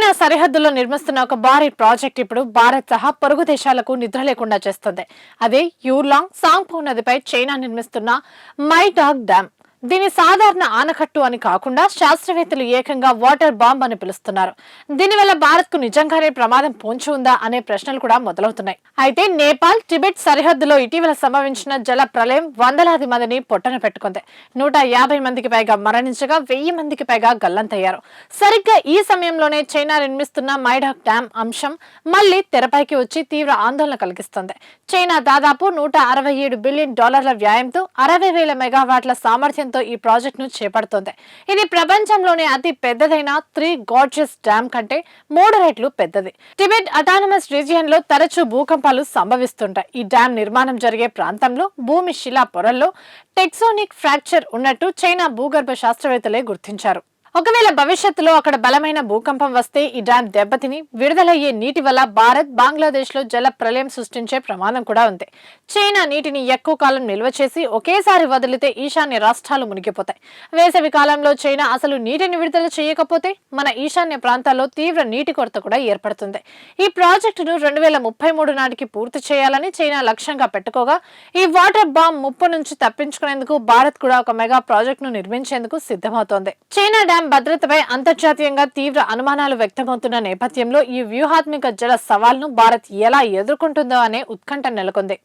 China సరిహద్దుల్లో నిర్మిస్తున్న ఒక భారీ ప్రాజెక్ట్ ఇప్పుడు భారత్ సహా పొరుగు దేశాలకు నిద్ర లేకుండా చేస్తుంది. అదే యూర్లాంగ్ సాంగ్పో నదిపై చైనా నిర్మిస్తున్న మైడాక్ డ్యామ్. దీని సాధారణ ఆనకట్టు అని కాకుండా శాస్త్రవేత్తలు ఏకంగా వాటర్ బాంబ్ అని పిలుస్తున్నారు. దీనివల్ల భారత్ కు నిజంగానే ప్రమాదం పొంచి ఉందా అనే ప్రశ్నలు కూడా మొదలవుతున్నాయి. అయితే నేపాల్ టిబెట్ సరిహద్దులో ఇటీవల సంభవించిన జల ప్రళయం వందలాది మందిని పొట్టన పెట్టుకుంది. 150 మందికి పైగా మరణించగా 1000 మందికి పైగా గల్లంతయ్యారు. సరిగ్గా ఈ సమయంలోనే చైనా నిర్మిస్తున్న మైడాక్ డ్యామ్ అంశం మళ్లీ తెరపైకి వచ్చి తీవ్ర ఆందోళన కలిగిస్తోంది. చైనా దాదాపు $167 బిలియన్ వ్యయంతో 60,000 మెగావాట్ల సామర్థ్యంతో ఈ ప్రాజెక్ట్ ను చేపడుతోంది. ఇది ప్రపంచంలోనే అతి పెద్దదైన 3 గార్జెస్ డ్యామ్ కంటే 3 రెట్లు పెద్దది. టిబెట్ అటానమస్ రీజియన్ లో తరచూ భూకంపాలు సంభవిస్తుంటాయి. ఈ డ్యామ్ నిర్మాణం జరిగే ప్రాంతంలో భూమి శిలా పొరల్లో టెక్సోనిక్ ఫ్రాక్చర్ ఉన్నట్టు చైనా భూగర్భ శాస్త్రవేత్తలే గుర్తించారు. ఒకవేళ భవిష్యత్తులో అక్కడ బలమైన భూకంపం వస్తే ఈ డ్యాం దెబ్బతిని విడుదలయ్యే నీటి వల్ల భారత్, బంగ్లాదేశ్ లో జల ప్రళయం సృష్టించే ప్రమాదం కూడా ఉంది. చైనా నీటిని ఎక్కువ కాలం నిల్వ చేసి ఒకేసారి వదిలితే ఈశాన్య రాష్ట్రాలు మునిగిపోతాయి. వేసవి కాలంలో చైనా అసలు నీటిని విడుదల చేయకపోతే మన ఈశాన్య ప్రాంతాల్లో తీవ్ర నీటి కొరత కూడా ఏర్పడుతుంది. ఈ ప్రాజెక్టును 2033 నాటికి పూర్తి చేయాలని చైనా లక్ష్యంగా పెట్టుకోగా, ఈ వాటర్ బాంబ్ ముప్పు నుంచి తప్పించుకునేందుకు భారత్ కూడా ఒక మెగా ప్రాజెక్టును నిర్మించేందుకు సిద్ధమవుతోంది. చైనా డ్యాం భద్రతపై అంతర్జాతీయంగా తీవ్ర అనుమానాలు వ్యక్తమవుతున్న నేపథ్యంలో ఈ వ్యూహాత్మక జల సవాల్ను భారత్ ఎలా ఎదుర్కొంటుందో అనే ఉత్కంఠ నెలకొంది.